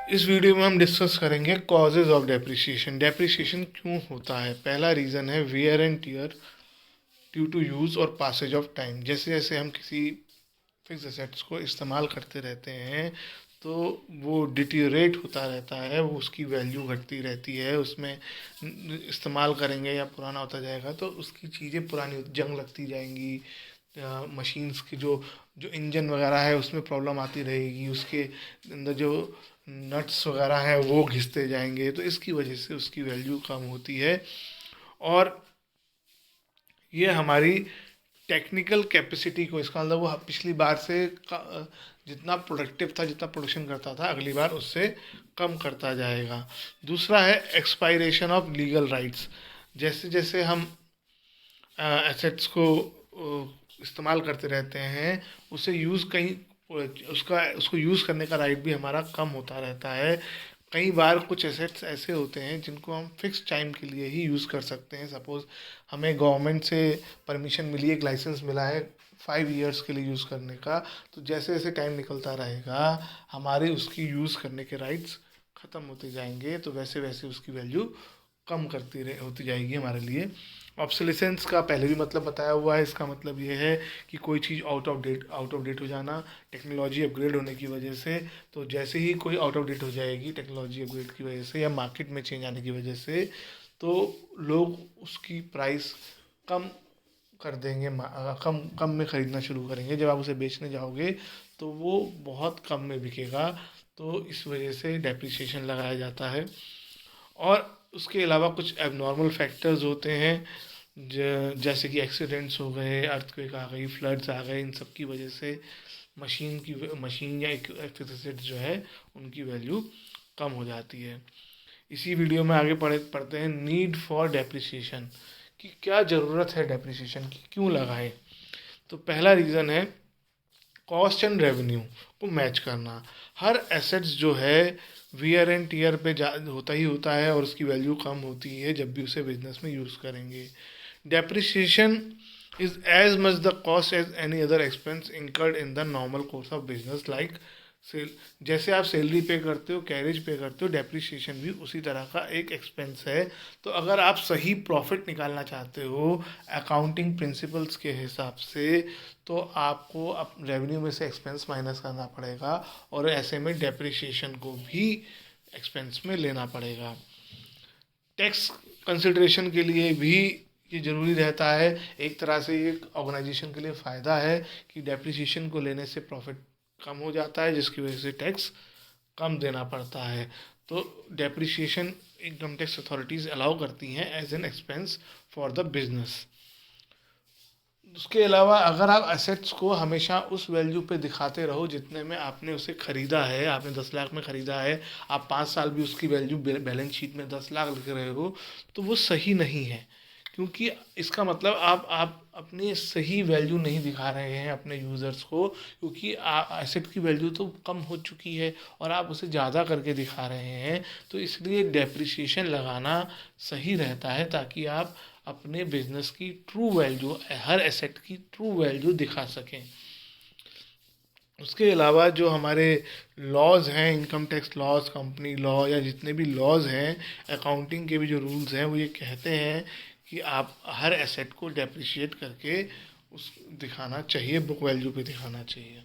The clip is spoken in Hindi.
इस वीडियो में हम डिस्कस करेंगे कॉजेज ऑफ डेप्रिसिएशन। डेप्रिसिएशन क्यों होता है। पहला रीज़न है wear and tear due to use और पासेज ऑफ टाइम। जैसे जैसे हम किसी फिक्स एसेट्स को इस्तेमाल करते रहते हैं तो वो डिटीरिएट होता रहता है, वो उसकी वैल्यू घटती रहती है। उसमें इस्तेमाल करेंगे या पुराना होता जाएगा तो उसकी चीज़ें पुरानी जंग लगती जाएंगी। मशीन्स की जो जो इंजन वगैरह है उसमें प्रॉब्लम आती रहेगी, उसके अंदर जो नट्स वगैरह है वो घिसते जाएंगे, तो इसकी वजह से उसकी वैल्यू कम होती है। और ये हमारी टेक्निकल कैपेसिटी को, इसका मतलब वो पिछली बार से जितना प्रोडक्टिव था, जितना प्रोडक्शन करता था, अगली बार उससे कम करता जाएगा। दूसरा है एक्सपायरेशन ऑफ लीगल राइट्स। जैसे जैसे हम एसेट्स को इस्तेमाल करते रहते हैं, उसे यूज़ कहीं उसको यूज़ करने का राइट भी हमारा कम होता रहता है। कई बार कुछ एसेट्स ऐसे होते हैं जिनको हम फिक्स टाइम के लिए ही यूज़ कर सकते हैं। सपोज़ हमें गवर्नमेंट से परमिशन मिली, एक लाइसेंस मिला है 5 ईयर्स के लिए यूज़ करने का, तो जैसे जैसे टाइम निकलता रहेगा हमारे उसकी यूज़ करने के राइट्स ख़त्म होते जाएंगे, तो वैसे वैसे उसकी वैल्यू कम होती जाएगी हमारे लिए। ऑब्सोलेसेंस का पहले भी मतलब बताया हुआ है। इसका मतलब ये है कि कोई चीज़ आउट ऑफ डेट हो जाना टेक्नोलॉजी अपग्रेड होने की वजह से। तो जैसे ही कोई आउट ऑफ डेट हो जाएगी टेक्नोलॉजी अपग्रेड की वजह से या मार्केट में चेंज आने की वजह से, तो लोग उसकी प्राइस कम कर देंगे, कम कम में ख़रीदना शुरू करेंगे। जब आप उसे बेचने जाओगे तो वो बहुत कम में बिकेगा। तो इस वजह से डेप्रिसिएशन लगाया जाता है। और उसके अलावा कुछ एबनॉर्मल फैक्टर्स होते हैं, जैसे कि एक्सीडेंट्स हो गए, अर्थक्वेक आ गई, फ्लड्स आ गए। इन सब की वजह से मशीन या एसेट जो है उनकी वैल्यू कम हो जाती है। इसी वीडियो में आगे पढ़ते हैं नीड फॉर डेप्रिसिएशन, कि क्या ज़रूरत है डेप्रिसिएशन की, क्यों लगाएं। तो पहला रीज़न है कॉस्ट एंड रेवेन्यू को मैच करना। हर एसेट्स जो है वियर एंड टीयर पे होता ही होता है और उसकी वैल्यू कम होती है जब भी उसे बिजनेस में यूज़ करेंगे। Depreciation is as much the cost as any other expense incurred in the normal course of business like sale. जैसे आप सैलरी पे करते हो, कैरेज पे करते हो, डेप्रिसिएशन भी उसी तरह का एक एक्सपेंस है। तो अगर आप सही प्रॉफिट निकालना चाहते हो अकाउंटिंग प्रिंसिपल्स के हिसाब से, तो आपको रेवेन्यू में से एक्सपेंस माइनस करना पड़ेगा और ऐसे में डेप्रिसिएशन को भी एक्सपेंस में लेना पड़ेगा। टैक्स कंसिडरेशन के लिए भी ये ज़रूरी रहता है। एक तरह से ये ऑर्गेनाइजेशन के लिए फ़ायदा है कि डेप्रिसिएशन को लेने से प्रॉफिट कम हो जाता है, जिसकी वजह से टैक्स कम देना पड़ता है। तो depreciation income tax authorities allow करती हैं as an expense for the business. उसके अलावा अगर आप एसेट्स को हमेशा उस वैल्यू पे दिखाते रहो जितने में आपने उसे ख़रीदा है, आपने 10 लाख में ख़रीदा है, आप 5 साल भी उसकी वैल्यू बैलेंस शीट में 10 लाख लिख रहे हो, तो वो सही नहीं है। क्योंकि इसका मतलब आप अपनी सही वैल्यू नहीं दिखा रहे हैं अपने यूज़र्स को, क्योंकि एसेट की वैल्यू तो कम हो चुकी है और आप उसे ज़्यादा करके दिखा रहे हैं। तो इसलिए डेप्रिसिएशन लगाना सही रहता है ताकि आप अपने बिजनेस की ट्रू वैल्यू, हर एसेट की ट्रू वैल्यू दिखा सकें। उसके अलावा जो हमारे लॉज हैं, income tax laws, company law या जितने भी लॉज हैं, अकाउंटिंग के भी जो रूल्स हैं, वो ये कहते हैं कि आप हर एसेट को डेप्रिशिएट करके उस दिखाना चाहिए, बुक वैल्यू पे दिखाना चाहिए।